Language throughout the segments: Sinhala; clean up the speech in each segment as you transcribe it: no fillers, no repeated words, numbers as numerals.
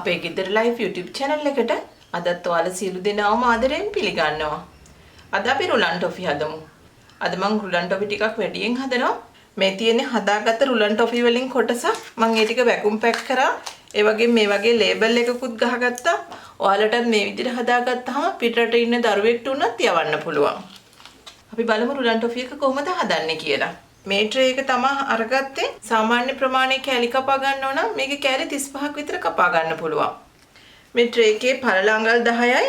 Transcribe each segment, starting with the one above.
අපේ ගෙදර ලයිව් YouTube channel එකට අදත් ඔයාලා සියලු දෙනාම ආදරෙන් පිළිගන්නවා. අද අපි රුලන් ටොෆි හදමු. අද මම රුලන් ටොෆි ටිකක් වැඩියෙන් හදනවා. මේ තියෙන්නේ හදාගත්ත රුලන් ටොෆි වලින් කොටසක්. මම ඒ ටික වැකුම් පැක් කරා. ඒ වගේම මේ වගේ ලේබල් එකකුත් ගහගත්තා. ඔයාලටත් මේ විදිහට හදාගත්තාම පිටරට ඉන්න දරුවෙක්ට උනත් යවන්න පුළුවන්. අපි බලමු රුලන් ටොෆි එක කොහොමද හදන්නේ කියලා. මේ ට්‍රේ එක තමයි අරගත්තේ. සාමාන්‍ය ප්‍රමාණයේ කෑලි කපා ගන්නව නම් මේකේ කෑලි 35ක් විතර කපා ගන්න පුළුවන්. මේ ට්‍රේ එකේ පළල අඟල් 10යි,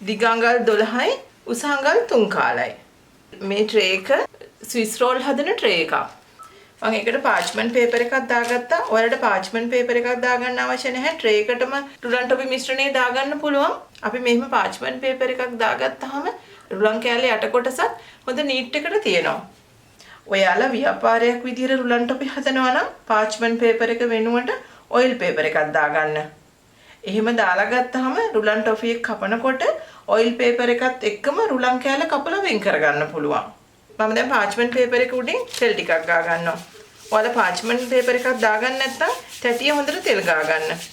දිග අඟල් 12යි, උස අඟල් 3 කාලයි. මේ ට්‍රේ එක ස්විස් රෝල් හදන ට්‍රේ එකක්. මම ඒකට පාර්ච්මන්ට් පේපර් එකක් දාගත්තා. ඔයාලට පාර්ච්මන්ට් පේපර් එකක් දාගන්න අවශ්‍ය නැහැ. ට්‍රේ එකටම රුලන් ටොෆි මිශ්‍රණය දාගන්න පුළුවන්. අපි මෙහෙම පාර්ච්මන්ට් පේපර් එකක් දාගත්තාම රුලන් කෑලි යට කොටසත් හොඳ නීට් එකට තියෙනවා. ඔයාලා ව්‍යාපාරයක් විදිහට රුලන් ටොපි හදනවා නම් පාර්ච්මන්ට් පේපර් එක වෙනුවට ඔයිල් පේපර් එකක් දාගන්න. එහෙම දාලා ගත්තාම රුලන් ටොෆි එක කපනකොට ඔයිල් පේපර් එකත් එක්කම රුලන් කෑල්ල කපලා වෙන් කරගන්න පුළුවන්. මම දැන් පාර්ච්මන්ට් පේපර් එක උඩින් තෙල් ටිකක් ගා ගන්නවා. ඔයාලා පාර්ච්මන්ට් පේපර් එකක් දාගන්න නැත්නම් තැටිය හොඳට තෙල් ගා ගන්න.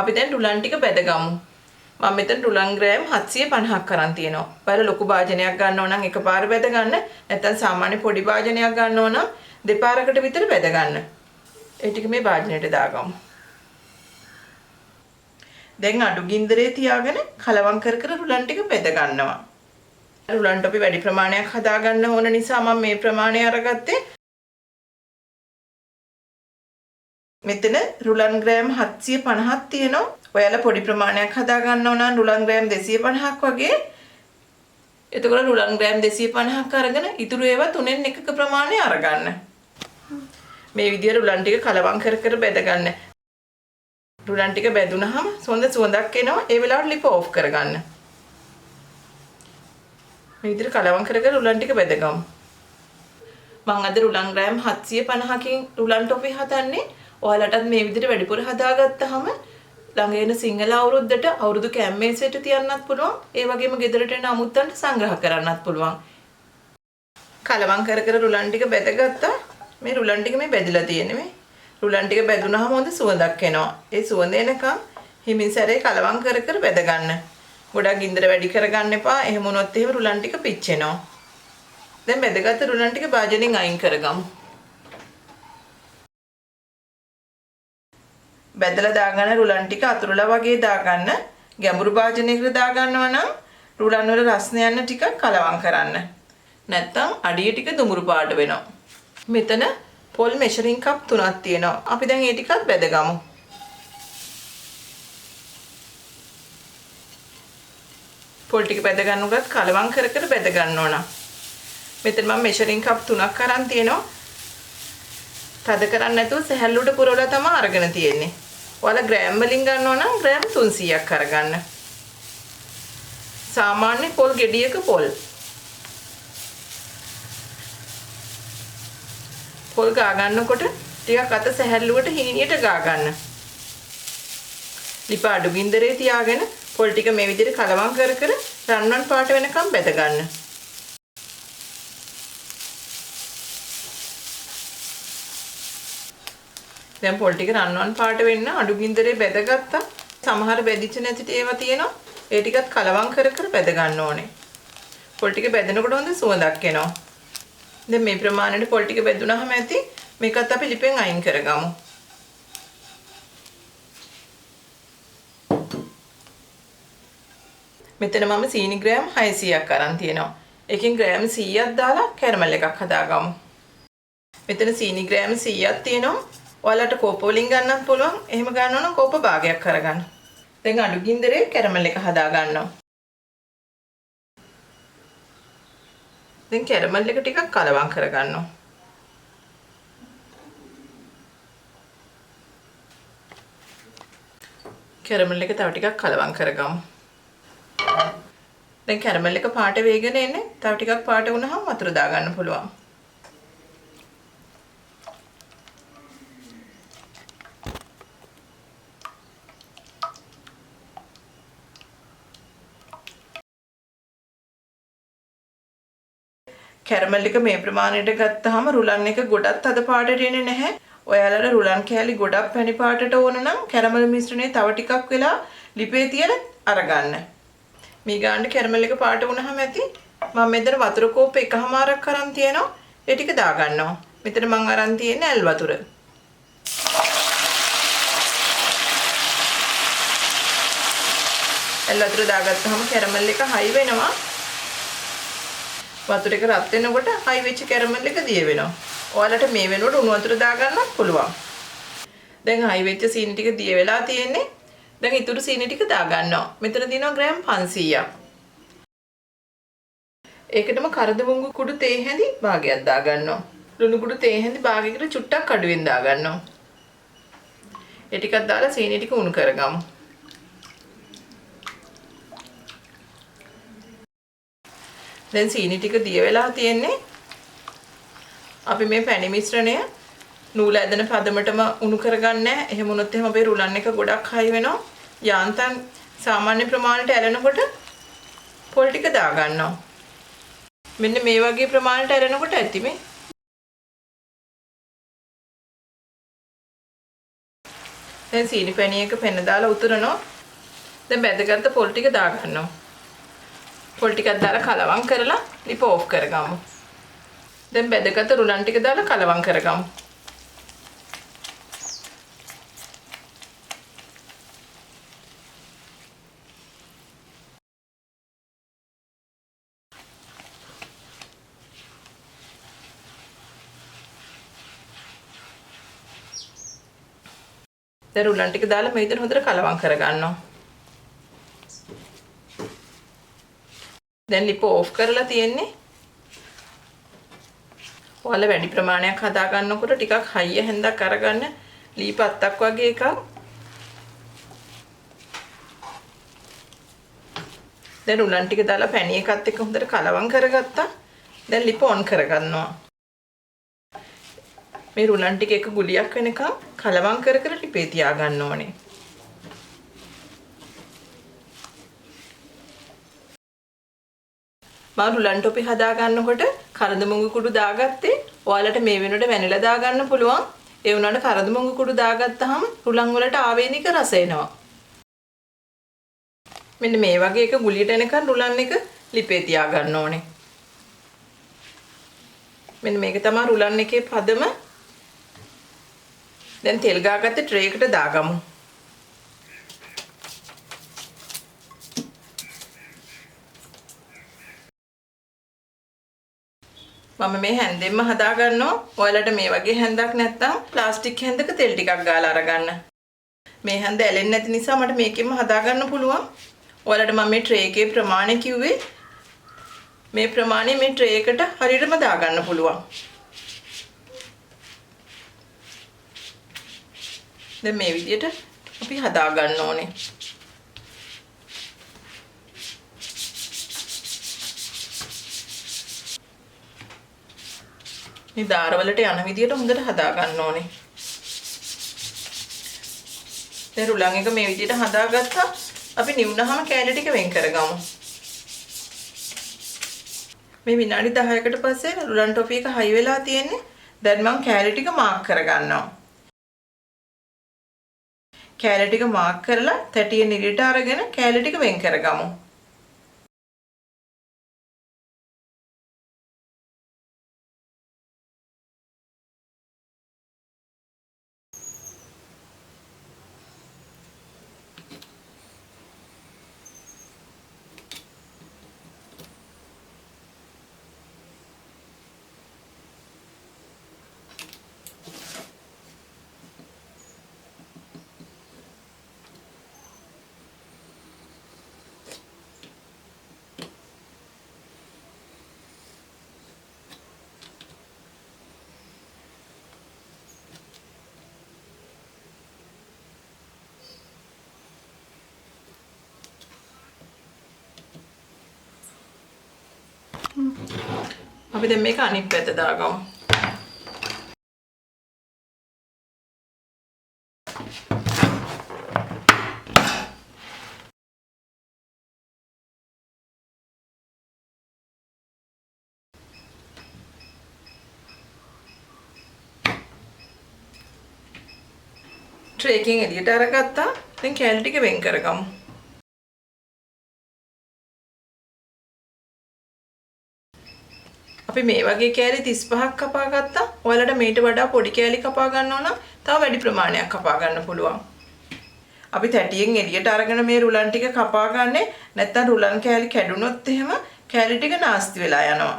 අපි දැන් රුලන් ටික බෙදගමු. මම මෙතන රුලන් ග්‍රෑම් 750ක් අරන් තියෙනවා. ඔයාලා ලොකු භාජනයක් ගන්නව නම් එකපාර බෙද ගන්න. නැත්නම් සාමාන්‍ය පොඩි භාජනයක් ගන්නව නම් දෙපාරකට විතර බෙද ගන්න. ඒ ටික මේ භාජනයට දාගමු. දැන් අඩු ගින්දරේ තියාගෙන කලවම් කර කර රුලන් ටික බෙද ගන්නවා. රුලන් ටොපි වැඩි ප්‍රමාණයක් හදා ගන්න ඕන නිසා මම මේ ප්‍රමාණය අරගත්තේ. මෙතන රුලන් ග්‍රෑම් 750ක් තියෙනවා. ඔයාලා පොඩි ප්‍රමාණයක් හදා ගන්නව නම් රුලන් ග්‍රෑම් 250ක් වගේ. එතකොට රුලන් ග්‍රෑම් 250ක් අරගෙන ඉතුරු ඒවා තුනෙන් එකක ප්‍රමාණය අරගන්න. මේ විදිහට රුලන් ටික කලවම් කර කර බෙද ගන්න. රුලන් ටික බෙදුනහම සොඳ සුවඳක් එනවා. ඒ වෙලාවට ලිප ඕෆ් කරගන්න. මේ විදිහට කලවම් කර කර රුලන් ටික බෙදගමු. මම අද රුලන් ග්‍රෑම් 750කින් රුලන් ටොෆි හදන්නේ. ඔයාලටත් මේ විදිහට වැඩිපුර හදාගත්තාම ළඟ එන සිංහල අවුරුද්දට අවුරුදු කැම්මේසයට තියන්නත් පුළුවන්. ඒ වගේම ගෙදරට එන අමුත්තන්ට සංග්‍රහ කරන්නත් පුළුවන්. කලවම් කර කර රුලන් ටික බෙදගත්තා. මේ රුලන් ටික මේ බෙදලා තියෙන්නේ මේ. රුලන් ටික බෙදුනහම හොඳ සුවඳක් එනවා. ඒ සුවඳ එනකම් හිමින් සැරේ කලවම් කර කර බෙද ගන්න. ගොඩක් ගින්දර වැඩි කරගන්න එපා. එහෙම වුණොත් එහෙම රුලන් ටික පිච්චෙනවා. දැන් බෙදගත්ත රුලන් ටික භාජනෙන් අයින් කරගමු. බෙදලා දාගන්න රුලන් ටික අතුරුලා වගේ දාගන්න. ගැඹුරු භාජනයකට දාගන්නවා නම් රුලන් වල රස්නේ යන ටික කලවම් කරන්න. නැත්තම් අඩිය ටික දුමුරු පාට වෙනවා. මෙතන පොල් මෙෂරින් කප් 3ක් තියෙනවා. අපි දැන් ඒ ටිකත් බෙදගමු. පොල් ටික බෙද ගන්න උගත් කලවම් කර කර බෙද ගන්න ඕන. මෙතන මම මෙෂරින් කප් 3ක් අරන් තියෙනවා. තද කරන්නේ නැතුව සැහැල්ලුවට පුරවලා තමයි අරගෙන තියෙන්නේ. ඔයාලා ග්‍රෑම් වලින් ගන්නවා නම් ග්‍රෑම් 300ක් අරගන්න. සාමාන්‍ය පොල් ගෙඩියක පොල්. පොල් ගා ගන්නකොට ටිකක් අත සැහැල්ලුවට හීනියට ගා ගන්න. ලිප අඩු ගින්දරේ තියාගෙන පොල් ටික මේ විදිහට කලවම් කර කර රන්වන් පාට වෙනකම් බෙද ගන්න. දැන් පොල් ටික රන්වන් පාට වෙන්න අඩු ගින්දරේ බෙදගත්තා. සමහර බෙදිච්ච නැති ඒවා තියෙනවා. ඒ ටිකත් කලවම් කර කර බෙද ගන්න ඕනේ. පොල් ටික බෙදනකොට හොඳ සුවඳක් එනවා. දැන් මේ ප්‍රමාණයට පොල් ටික බෙදුනහම ඇති. මේකත් අපි ලිපෙන් අයින් කරගමු. මෙතන මම සීනි ග්‍රෑම් 600ක් අරන් තියෙනවා. එකකින් ග්‍රෑම් 100ක් දාලා කැරමල් එකක් හදාගමු. මෙතන සීනි ග්‍රෑම් 100ක් තියෙනවා. ඔයාලට කෝප වලින් ගන්නත් පුළුවන්. එහෙම ගන්නව නම් කෝප භාගයක් කරගන්න. දැන් අඩු ගින්දරේ කැරමල් එක හදා ගන්නවා. දැන් කැරමල් එක ටිකක් කලවම් කරගන්නවා. කැරමල් එක තව ටිකක් කලවම් කරගමු. දැන් කැරමල් එක පාට වේගෙන එන්නේ. තව ටිකක් පාට වුණාම වතුර දා ගන්න පුළුවන්. කැරමල් එක මේ ප්‍රමාණයට ගත්තාම රුලන් එක ගොඩක් තද පාටට එන්නේ නැහැ. ඔයාලට රුලන් කෑලි ගොඩක් පැණි පාටට ඕන නම් කැරමල් මිශ්‍රණය තව ටිකක් වෙලා ලිපේ තියලා අරගන්න. මේ ගාන්න කැරමල් එක පාට වුණාම ඇති. මම මෙතන වතුර කෝප්ප එකමාරක් අරන් තියෙනවා. ඒ ටික දාගන්නවා. මෙතන මම අරන් තියෙන්නේ ඇල් වතුර. ඇල් වතුර දාගත්තාම කැරමල් එක හයි වෙනවා. වතුර එක රත් වෙනකොට හයි වෙච්ච කැරමල් එක දිය වෙනවා. ඔයාලට මේ වෙනකොට උණු වතුර දාගන්නත් පුළුවන්. දැන් හයි වෙච්ච සීනි ටික දිය වෙලා තියෙන්නේ. දැන් ඊටු සීනි ටික දාගන්නවා. මෙතන දිනවා ග්‍රෑම් 500ක්. ඒකටම කරදමුංගු කුඩු තේ හැඳි භාගයක් දාගන්නවා. ලුණු කුඩු තේ හැඳි භාගයකට චුට්ටක් අඩුවෙන් දාගන්නවා. ඒ ටිකක් දාලා සීනි ටික උණු කරගමු. දැන් සීනි ටික දිය වෙලා තියෙන්නේ. අපි මේ පැණි මිශ්‍රණය නූල ඇදෙන පදමටම උණු කරගන්නේ. එහෙම වුණොත් එහෙම අපේ රුලන් එක ගොඩක් හයි වෙනවා. යාන්තම් සාමාන්‍ය ප්‍රමාණයට ඇලෙනකොට පොල් ටික දාගන්නවා. මෙන්න මේ වගේ ප්‍රමාණයට ඇලෙනකොට ඇති මේ. දැන් සීනි පැණි එක පෙන්න දාලා උතුරනවා. දැන් බැදගත්ත පොල් ටික දාගන්නවා. පොල් ටිකක් දාලා කලවම් කරලා ලිප ඕෆ් කරගමු. දැන් බැදගත්ත රුලන් ටික දාලා කලවම් කරගමු. දැන් රුලන් ටික දාලා මේ විදිහට හොඳට කලවම් කරගන්නවා. දැන් ලිප ඕෆ් කරලා තියෙන්නේ. ඔයාලා වැඩි ප්‍රමාණයක් හදා ගන්නකොට ටිකක් හයිය හැන්දක් අරගන්න ලී පත්තක් වගේ එකක්. දැන් රුලන් ටික දාලා පැණි එකත් එක්ක හොඳට කලවම් කරගත්තා. දැන් ලිප ඔන් කරගන්නවා. මේ රුලන් ටික එක ගුලියක් වෙනකම් කලවම් කර කර ලිපේ තියා ගන්න ඕනේ. මම රුලන් ටොපි හදා ගන්නකොට කරදමුංගු කුඩු දාගත්තේ. ඔයාලට මේ වෙනකොට වැනිලා දාගන්න පුළුවන්. ඒ වුණාට කරදමුංගු කුඩු දාගත්තාම රුලන් වලට ආවේනික රස එනවා. මෙන්න මේ වගේ එක ගුලියට එනකන් රුලන් එක ලිපේ තියා ගන්න ඕනේ. මෙන්න මේක තමයි රුලන් එකේ පදම. දැන් තෙල් ගාගත්ත ට්‍රේ එකට දාගමු. මම මේ හැන්දෙන්ම හදා ගන්නවා. ඔයාලට මේ වගේ හැන්දක් නැත්නම් ප්ලාස්ටික් හැන්දක තෙල් ටිකක් ගාලා අරගන්න. මේ හැන්ද ඇලෙන්නේ නැති නිසා මට මේකෙන්ම හදා ගන්න පුළුවන්. ඔයාලට මම මේ ට්‍රේ එකේ ප්‍රමාණය කිව්වේ. මේ ප්‍රමාණය මේ ට්‍රේ එකට හරියටම දා ගන්න පුළුවන්. දැන් මේ විදිහට අපි හදා ගන්න ඕනේ. මේ දාරවලට යන විදිහට හොඳට හදා ගන්න ඕනේ. දැන් රුලන් එක මේ විදිහට හදාගත්තා. අපි නිවුනහම කෑලි ටික වෙන් කරගමු. මේ විනාඩි 10කට පස්සේ රුලන් ටොපි එක හයි වෙලා තියෙන්නේ. දැන් මම කෑලි ටික මාක් කරගන්නවා. කෑලි ටික මාක් කරලා තැටිය නිරට අරගෙන කෑලි ටික වෙන් කරගමු. අපි දැන් මේක අනිත් පැත්ත දාගමු. ට්‍රේ එකෙන් එළියට අරගත්තා. දැන් කෑලි ටික වෙන් කරගමු. අපි මේ වගේ කෑලි 35ක් කපා ගත්තා. ඔයාලට මේට වඩා පොඩි කෑලි කපා ගන්න ඕන තව වැඩි ප්‍රමාණයක් කපා ගන්න පුළුවන්. අපි තැටියෙන් එළියට අරගෙන මේ රුලන් ටික කපා ගන්නේ නැත්නම් රුලන් කෑලි කැඩුනොත් එහෙම කෑලි ටික නාස්ති වෙලා යනවා.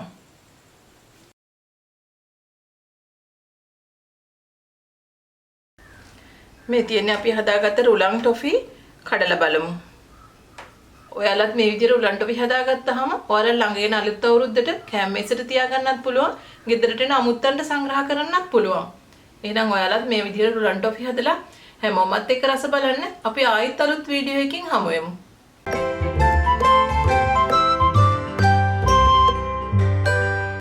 මේ තියෙන්නේ අපි හදාගත්ත රුලන් ටොෆි කඩලා බලමු. ඔයාලත් මේ විදිහට රුලන් ටොෆි හදාගත්තාම ඔයාලා ළඟ එන අලුත් අවුරුද්දට කෑම මේසෙට තියාගන්නත් පුළුවන්. ගෙදරට එන අමුත්තන්ට සංග්‍රහ කරන්නත් පුළුවන්. එහෙනම් ඔයාලත් මේ විදිහට රුලන් ටොෆි හදලා හැමෝමත් එක්ක රස බලන්න. අපි ආයෙත් අලුත් වීඩියෝ එකකින් හමු වෙමු.